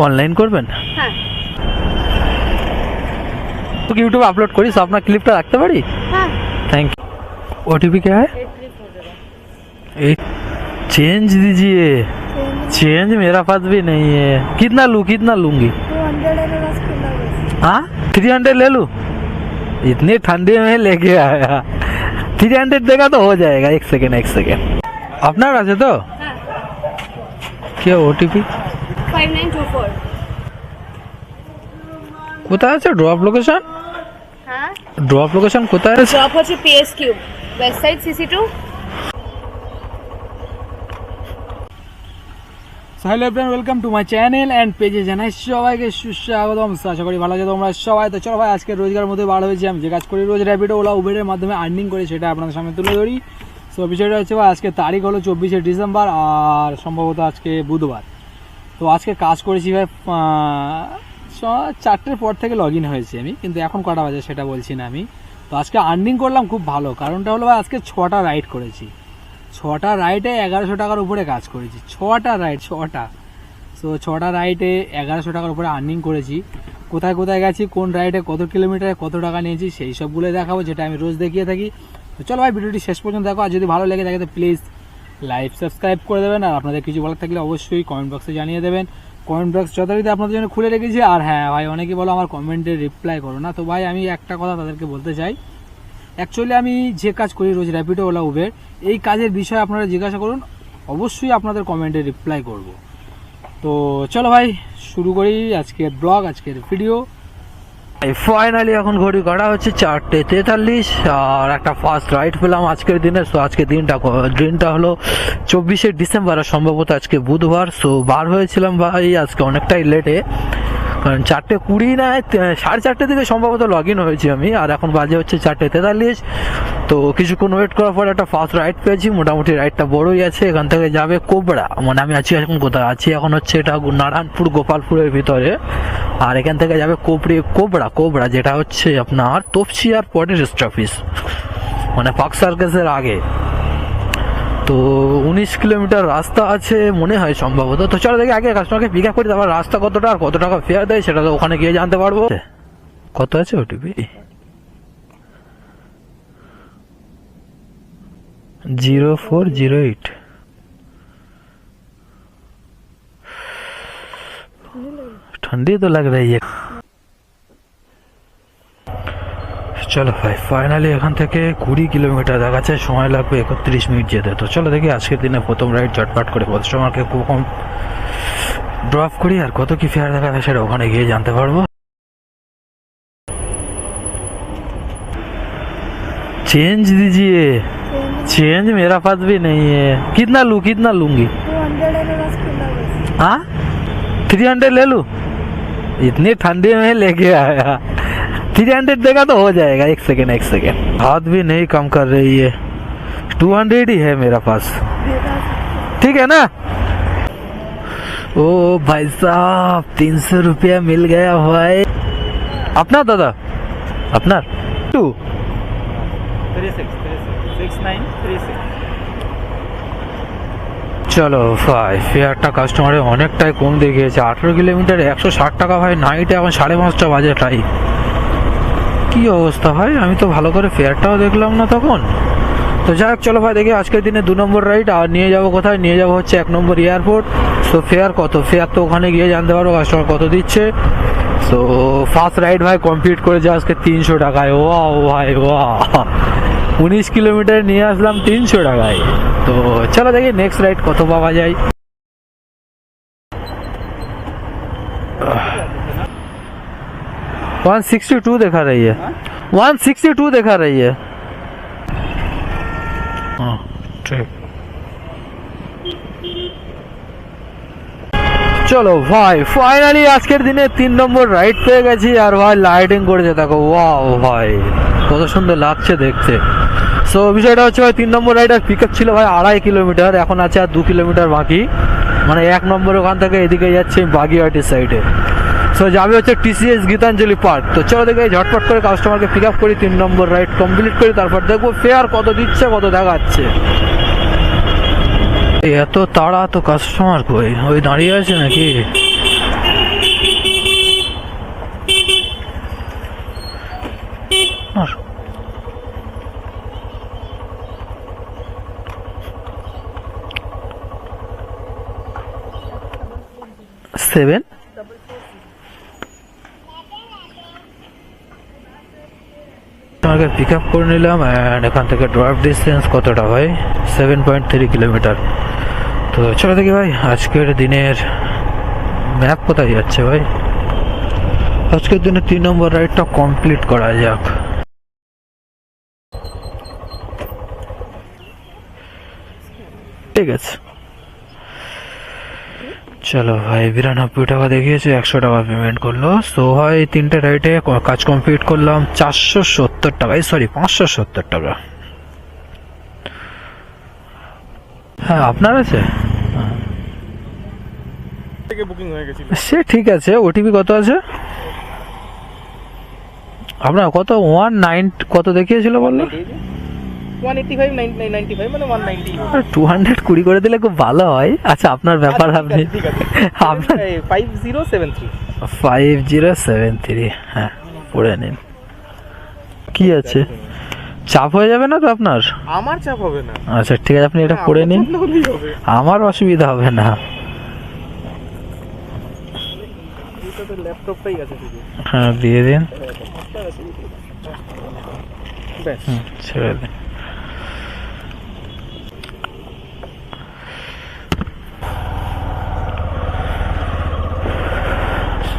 Online করবেন? হ্যাঁ। तो यूट्यूब अपलोड करी सब अपना क्लिपটা রাখতে পারি? हाँ। Thank you. ओटीपी क्या है? 8340। चेंज दीजिए। चेंज मेरा पास भी नहीं है। कितना लूंगी? 200 हाँ 300 ले लूं? इतनी ठंडी में लेके आया। 300 देगा तो हो जाएगा। एक सेकेंड अपना আছে তো? हाँ। क्या ओटीपी? 5924। কোথায় আছে ড্রপ লোকেশন? हाँ। ড্রপ লোকেশন কোথায় আছে? ড্রপ হচ্ছে PS cube, West side CC2। Hello everyone, welcome to my channel and পেজে জানাই সবাইকে সুস্বাগতম। আশা করি ভালো আছে তোমরা সবাই। তো চলো ভাই, আজকে রোজগার মধ্যে বার হয়েছি। আমি যে কাজ করি রোজ র্যাপিডো, ওলা, উবেরের মাধ্যমে আর্নিং করি, সেটা আপনাদের সামনে তুলে ধরি। সো বিষয়টা হচ্ছে ভাই, আজকে তারিখ হলো 24শে ডিসেম্বর আর সম্ভবত আজকে বুধবার। তো আজকে কাজ করেছি ভাই 4টের পর থেকে লগ ইন হয়েছি আমি, কিন্তু এখন কটা বাজে সেটা বলছি না আমি। তো আজকে আর্নিং করলাম খুব ভালো, কারণটা হলো ভাই আজকে 6টা রাইড করেছি। 6টা রাইডে 1100 টাকার উপরে কাজ করেছি। 6টা রাইড, 6টা। সো 6টা রাইডে 1100 টাকার উপরে আর্নিং করেছি। কোথায় কোথায় গেছি, কোন রাইডে কত কিলোমিটারে কত টাকা নিয়েছি, সেই সবগুলো দেখাবো, যেটা আমি রোজ দেখিয়ে থাকি। তো চলো ভাই, ভিডিওটি শেষ পর্যন্ত দেখো। আর যদি ভালো লেগে থাকে তো প্লিজ লাইক সাবস্ক্রাইব করে দেবেন। আর আপনাদের কিছু বলার থাকলে অবশ্যই কমেন্ট বক্সে জানিয়ে দেবেন। কমেন্ট বক্স যথারীতি আপনাদের জন্য খুলে রেখেছি। আর হ্যাঁ ভাই, অনেকে বলো আমার কমেন্টে রিপ্লাই করো না। তো ভাই আমি একটা কথা তাদেরকে বলতে চাই, অ্যাকচুয়ালি আমি যে কাজ করি রোজ র্যাপিডো, ওলা, উবের, এই কাজের বিষয়ে আপনারা জিজ্ঞাসা করুন, অবশ্যই আপনাদের কমেন্টে রিপ্লাই করব। তো চলো ভাই শুরু করি আজকের ব্লগ, আজকের ভিডিও। ফাইনালি এখন ঘড়ি কাটা হচ্ছে 4:43 আর একটা ফার্স্ট রাইড পেলাম আজকের দিনে। সো আজকে দিনটা হলো 24শে ডিসেম্বর আর সম্ভবত আজকে বুধবার। সো বার হয়েছিলাম ভাই আজকে অনেকটাই লেটে, কারণ 4:20 না 4:30 থেকে সম্ভবত লগ ইন হয়েছি আমি। আর এখন বাজে হচ্ছে 4:43। তো কিছুক্ষণ ওয়েট করার পর একটা ফার্স্ট রাইড পেয়েছি। মোটামুটি রাইডটা বড়ই আছে। এখান থেকে যাবে কোবরা, মানে আমি আছি এখন কোথায় আছি, এখন হচ্ছে এটা নারায়ণপুর গোপালপুরের ভিতরে। আর এখান থেকে যাবে কোবরা, যেটা হচ্ছে আপনার তপসিয়ার ফরেস্ট অফিস, মানে পার্ক সার্কাসের আগে। তো 19 কিলোমিটার রাস্তা আছে মনে হয় সম্ভবত। তো চলো দেখি আগে কাস্টমারকে পিক আপ করি, তারপর রাস্তা কতটা আর কত টাকা ফেয়ার দেয় সেটা তো ওখানে গিয়ে জানতে পারবো। কত আছে ওটিপি? 0408। ठंडी तो लग रही है। চলো ভাই ফাইনালি এখান থেকে 20 কিলোমিটার দেখাচ্ছে, সময় লাগবে 31 মিনিট যেতে। তো চলো দেখি আজকের দিনে প্রথম রাইড চটপাট করে কাস্টমারকে কখন ড্রপ করি আর কত কি ফেয়ার দেখাবে সেটা ওখানে গিয়ে জানতে পারবো। चेंज दीजिए। चेंज मेरा पास भी नहीं है। कितना लूंगी? 200 हाँ 300 ले लूं? इतनी ठंडी में लेके आया। 300 देगा तो हो जाएगा। एक सेकेंड हाथ भी नहीं कम कर रही है। 200 ही है मेरा पास, ठीक है ना? ओ भाई साहब 300 रुपया मिल गया भाई। अपना दादा अपना 2366936। চলো ভাই, ফেয়ারটা কাস্টমারের অনেকটাই কম দেখিয়েছে। 18 কিলোমিটার 160 টাকা ভাই। নাইটে এখন 5:30 বাজে টাইম। কি অবস্থা ভাই, আমি তো ভালো করে ফেয়ারটাও দেখলাম না তখন। তো যাই হোক, চলো ভাই দেখি আজকের দিনে 2 নম্বর রাইড। আর নিয়ে যাবো কোথায়? নিয়ে যাবো হচ্ছে 1 নম্বর এয়ারপোর্ট। সো ফেয়ার কত, ফেয়ার তো ওখানে গিয়ে জানতে পারবো কাস্টমার কত দিচ্ছে। সো ফার্স্ট রাইড ভাই কমপ্লিট করেছে আজকে 300 টাকায়। ওয়া ভাই ওয়া, 19 কিলোমিটার নিয়ে আসলাম 300 টাকায়। তো চলো দেখি নেক্সট রাইড কত পাওয়া যায়। 162 दिखा रही है। 162 दिखा रही है। हाँ ठीक। চলো ভাই ফাইনালি আজকের দিনে 3 নম্বর রাইড পেয়ে গেছি। আর ভাই লাইটিং করেছে দেখো, ওয়াও ভাই কত সুন্দর লাগছে দেখতে। সো বিষয়টা হচ্ছে ভাই 3 নম্বর রাইডার পিক আপ ছিল ভাই 2.5 কিলোমিটার, এখন আছে আর 2 কিলোমিটার বাকি। মানে 1 নম্বর ওখান থেকে এদিকে যাচ্ছে বাগিয়াটির সাইডে। সো যাবে হচ্ছে TCS গীতাঞ্জলি পার্ক। তো চলো দেখে ঝটপট করে কাস্টমারকে পিক আপ করি, 3 নম্বর রাইড কমপ্লিট করি, তারপর দেখবো ফেয়ার কত দিচ্ছে কত দেখাচ্ছে। এত তাড়া তো কাস্টমার কই, ওই দাঁড়িয়ে আছে নাকি? 7 তোমাকে পিক আপ করে নিলাম অ্যান্ড এখান থেকে ড্রপ ডিস্টেন্স কতটা ভাই 7.3 কিলোমিটার। তো চলো দেখি ভাই আজকের দিনের ম্যাপ কোথায় যাচ্ছে ভাই। আজকের দিনে 3 নম্বর রাইডটা কমপ্লিট করা যাক। ঠিক আছে চলো ভাই 92 টাকা দেখিয়েছে, 100 টাকা পেমেন্ট করলো। সো ভাই 3টে রাইডে কাজ কমপ্লিট করলাম 470 টাকা, সরি 570 টাকা। হ্যাঁ আপনার আছে বুকিং হয়ে গেছিল। সে ঠিক আছে। ওটিপি কত আছে আপনার? কত 19 কত দেখিয়েছিল বললো? 185 95 মানে 190। 220 করে দিলে খুব ভালো হয়। আচ্ছা আপনার ব্যাপার, আপনি ঠিক আছে আপনার 5073। 5073 হ্যাঁ পড়ে নিন। কি আছে চাপ হয়ে যাবে না তো আপনার? আমার চাপ হবে না। আচ্ছা ঠিক আছে আপনি এটা পড়ে নিন, আপনার হলেই হবে। আমার অসুবিধা হবে না। এটা তো ল্যাপটপটাই আছে শুধু। হ্যাঁ দিয়ে দিন, ব্যাস ছেড়ে দিন।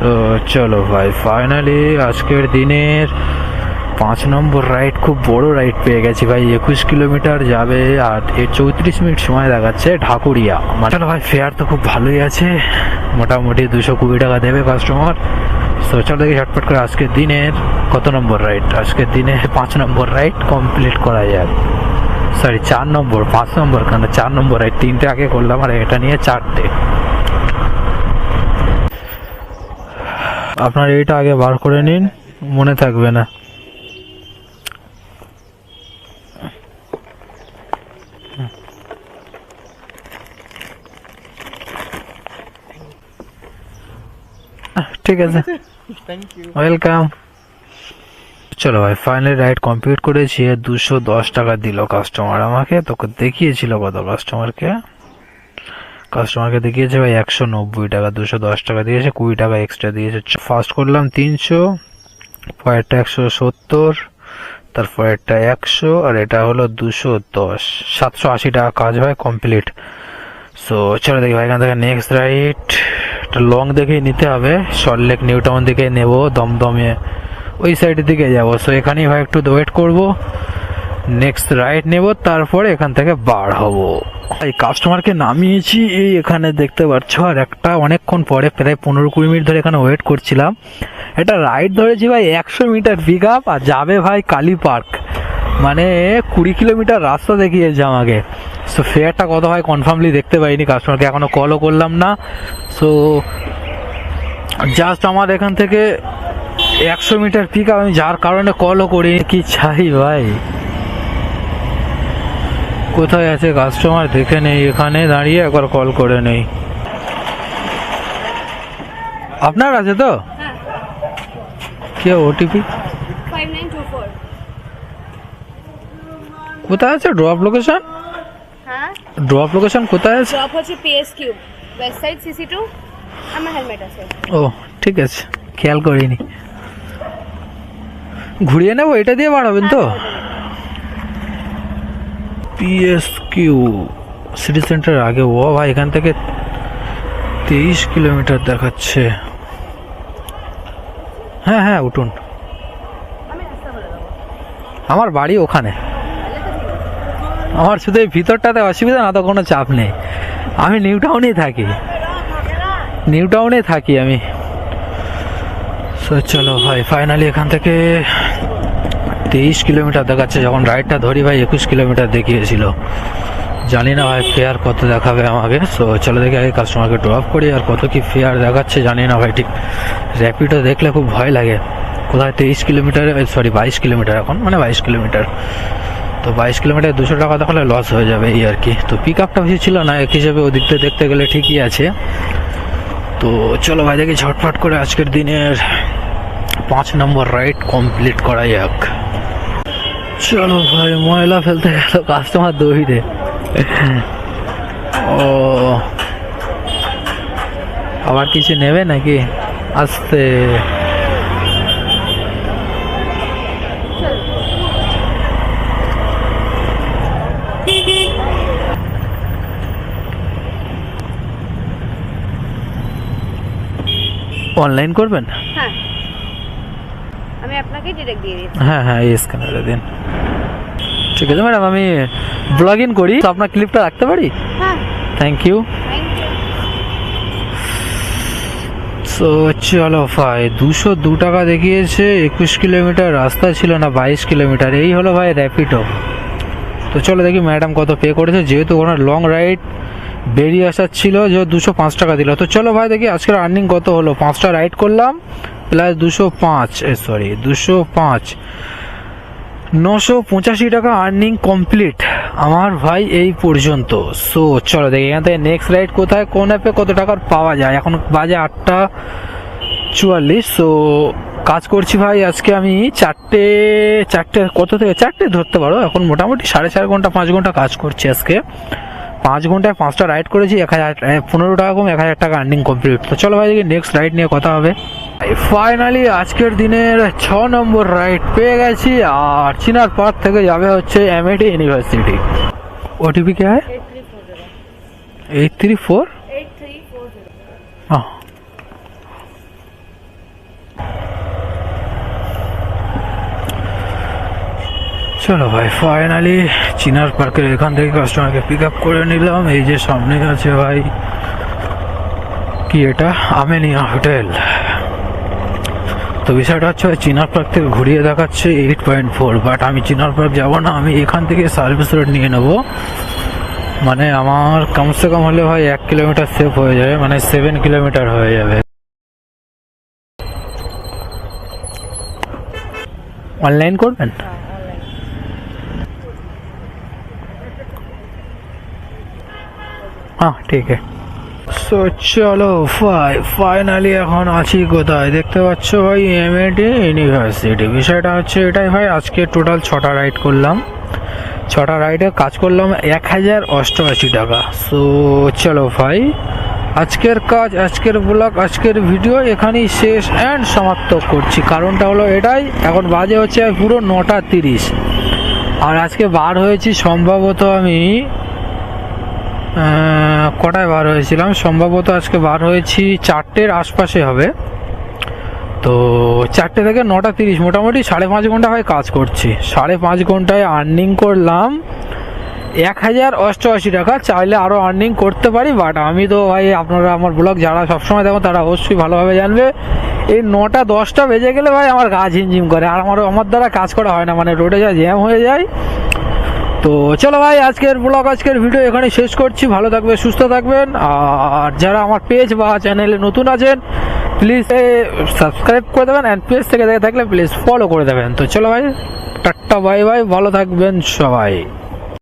তো চলো ভাই ফাইনালি আজকের দিনের 5 নম্বর রাইড, খুব বড় রাইড পেয়ে গেছি ভাই। 21 কিলোমিটার যাবে আর 34 মিনিট সময় দেখাচ্ছে ঢাকুরিয়া। চলো ভাই ফেয়ার তো খুব ভালোই আছে, মোটামুটি 220 টাকা দেবে কাস্টমার। তো চলো দেখি ঝটপট করে আজকের দিনের কত নম্বর রাইড। আজকের দিনে 5 নম্বর রাইড কমপ্লিট করা যাক। সরি 4 নম্বর, 5 নম্বর কেন 4 নম্বর রাইড। 3টে আগে করলাম আর এটা নিয়ে 4টে। আপনার এইটা আগে বার করে নিন, মনে থাকবে না। ঠিক আছে থ্যাংক ইউ। ওয়েলকাম। চলো ভাই ফাইনালি রাইড কমপ্লিট করেছি। 210 টাকা দিল কাস্টমার আমাকে। তোকে দেখিয়েছিল কত কাস্টমারকে দেখিয়েছে ভাই 190 টাকা। 210 টাকা দিয়েছে, 20 টাকা এক্সট্রা দিয়েছে। ফার্স্ট করলাম 300, পরেরটা 170, তারপরেরটা 100 আর এটা হলো 210। 780 টাকা কাজ হয় কমপ্লিট। সো চলো দেখি ভাই এখান থেকে নেক্সট রাইড লং দেখেই নিতে হবে। সল্টলেক নিউ টাউন দিকে নেব, দমদমে ওই সাইডের দিকে যাবো। সো এখানেই ভাই একটু ওয়েট করবো, নেক্সট রাইড নেব, তারপরে এখান থেকে বার হবো। এই কাস্টমারকে নামিয়েছি এই এখানে দেখতে পাচ্ছ, আর একটা অনেকক্ষণ পরে প্রায় 15-20 মিনিট ধরে এখানে ওয়েট করছিলাম। এটা রাইড ধরেছি ভাই 100 মিটার পিক আপ আর যাবে ভাই কালী পার্ক, মানে 20 কিলোমিটার রাস্তা দেখিয়েছে আমাকে। সো ফেয়ারটা কত হয় কনফার্মলি দেখতে পাইনি, কাস্টমারকে এখনো কলও করলাম না। সো জাস্ট আমার এখান থেকে 100 মিটার পিক আপ, আমি যার কারণে কলও করিনি। কি চাই ভাই, কোথায় আছে কাস্টমার দেখে নেই, এখানে দাঁড়িয়ে একবার কল করে নেই। আপনার আছে তো? হ্যাঁ কি ওটিপি 5924। কোথায় আছে? ড্রপ লোকেশন, হ্যাঁ ড্রপ লোকেশন কোথায় আছে? ড্রপ হচ্ছে PS cube, West side CC2। আমার হেলমেট আছে। ও ঠিক আছে, খেয়াল করিনি। ঘুরিয়ে নেবো, এটা দিয়ে বার হবেন তো? PSQ সিটি সেন্টার আগে। ও ভাই এখান থেকে 23 কিলোমিটার দেখাচ্ছে। হ্যাঁ হ্যাঁ উঠুন, আমি রাস্তা বলে দেবো। আমার বাড়ি ওখানে। আমার শুধু এই ভিতরটাতে অসুবিধা, না তো কোনো চাপ নেই। আমি নিউ টাউনেই থাকি আমি। সো চলো ভাই ফাইনালি এখান থেকে 23 কিলোমিটার দেখাচ্ছে। যখন রাইডটা ধরি ভাই 21 কিলোমিটার দেখিয়েছিল। জানি না ভাই ফেয়ার কত দেখাবে আমাকে। সো চলো দেখি আগে কাস্টমারকে ড্রপ করি, আর কত কি ফেয়ার দেখাচ্ছে জানি না ভাই। ঠিক র্যাপিডো দেখলে খুব ভয় লাগে। কোথায় 23 কিলোমিটার, সরি 22 কিলোমিটার এখন, মানে 22 কিলোমিটার। তো 22 কিলোমিটার 200 টাকা দেখালে লস হয়ে যাবে এই আর কি। তো পিক আপটা বেশি ছিল না, এক হিসেবে ওদিক থেকে দেখতে গেলে ঠিকই আছে। তো চলো ভাই দেখি ঝটফট করে আজকের দিনের 5 নম্বর রাইড কমপ্লিট করা যাক। চলো ভাই ময়লা ফেলতে গেল কাস্টমার দৌড়ে। ও আবার কিছু নেবে নাকি? আসতে অনলাইন করবেন? হ্যাঁ, আমি আপনাকে ডিরেক্ট দিয়ে দিচ্ছি। হ্যাঁ হ্যাঁ, এই স্ক্যানারে দিন। ঠিক আছে ম্যাডাম, আমি ব্লগ ইন করি, তো আপনার ক্লিপটা রাখতে পারি? হ্যাঁ, thank you. Thank you. So চলো ভাই, 202 টাকা দেখিয়েছে, 21 কিলোমিটার রাস্তা ছিল না, 22 কিলোমিটার। এই হলো ভাই র্যাপিডো। তো চলো দেখি ম্যাডাম কত পে করেছে, যেহেতু ওনার লং রাইড বেরিয়ে আসার ছিল, যে 205 টাকা দিল। তো চলো ভাই দেখি আজকের আর্নিং কত হলো। 5টা রাইড করলাম প্লাস 205, 985 টাকা আর্নিং কমপ্লিট আমার ভাই এই পর্যন্ত। সো চলো দেখি এখান থেকে নেক্সট রাইড কোথায়, কোন অ্যাপে কত টাকার পাওয়া যায়। এখন বাজে 8:44। সো কাজ করছি ভাই আজকে আমি চারটে কত থেকে 4টে ধরতে পারো। এখন মোটামুটি 4.5 ঘন্টা 5 ঘন্টা কাজ করছি আজকে। 5 ঘন্টায় 5টা রাইড করেছি, 15 টাকা কম 1000 টাকা আর্নিং কমপ্লিট। তো চলো ভাই দেখি নেক্সট রাইড নিয়ে কথা হবে। ফাইনালি আজকের দিনের 6 নম্বর রাইড পেয়ে গেছি, আর চিনার পার্ক থেকে যাবে হচ্ছে এমআইটি ইউনিভার্সিটি। ওটিপি কে হয়? 834। চলো ভাই ফাইনালি চিনার পার্কের এখান থেকে কাস্টমারকে পিক আপ করে নিলাম। এই যে সামনে আছে ভাই, কি এটা, আমেনিয়া হোটেল। তো বিষয়টা হচ্ছে চিনার পার্ক থেকে ঘুরিয়ে দেখাচ্ছে 8.4, বাট আমি চিনার পার্ক যাবো না, আমি এখান থেকে সার্ভিস রোড নিয়ে নেবো। মানে আমার কমসে কম হলে ভাই 1 কিলোমিটার সেভ হয়ে যাবে, মানে 7 কিলোমিটার হয়ে যাবে। অনলাইন করবেন? হ্যাঁ ঠিক আছে। সো চলো ফাইনালি এখন আছি কোথায় দেখতে পাচ্ছ ভাই, এমআইটি ইউনিভার্সিটি। বিষয়টা হচ্ছে এটাই ভাই, আজকে টোটাল 6টা রাইড করলাম, 6টা রাইডে কাজ করলাম 1088 টাকা। সো চলো ভাই আজকের কাজ, আজকের ব্লগ, আজকের ভিডিও এখানেই শেষ অ্যান্ড সমাপ্ত করছি। কারণটা হলো এটাই, এখন বাজে হচ্ছে পুরো 9:30, আর আজকে বার হয়েছি সম্ভবত আমি কটায় বার হয়েছিলাম, সম্ভবত আজকে বার হয়েছি 4টের আশপাশে হবে। তো 4টে থেকে 9:30, মোটামুটি 5.5 ঘন্টা হয় কাজ করছি। 5.5 ঘন্টায় আর্নিং করলাম 1088 টাকা। চাইলে আরও আর্নিং করতে পারি, বাট আমি তো ভাই, আপনারা আমার ব্লগ যারা সবসময় দেখো তারা অবশ্যই ভালোভাবে জানবে, এই 9টা-10টা বেজে গেলে ভাই আমার গা ঝিমঝিম করে, আর আমার দ্বারা কাজ করা হয় না, মানে রোডে যা জ্যাম হয়ে যায়। তো চলো ভাই আজকের ব্লগ, আজকের ভিডিও এখানে শেষ করছি। ভালো থাকবে, সুস্থ থাকবেন, আর যারা আমার পেজ বা চ্যানেলে নতুন আছেন প্লিজ সাবস্ক্রাইব করে দেবেন, অ্যান্ড পেজ থেকে দেখে থাকলে প্লিজ ফলো করে দেবেন। তো চলো ভাই, টাটা বাই বাই, ভালো থাকবেন সবাই।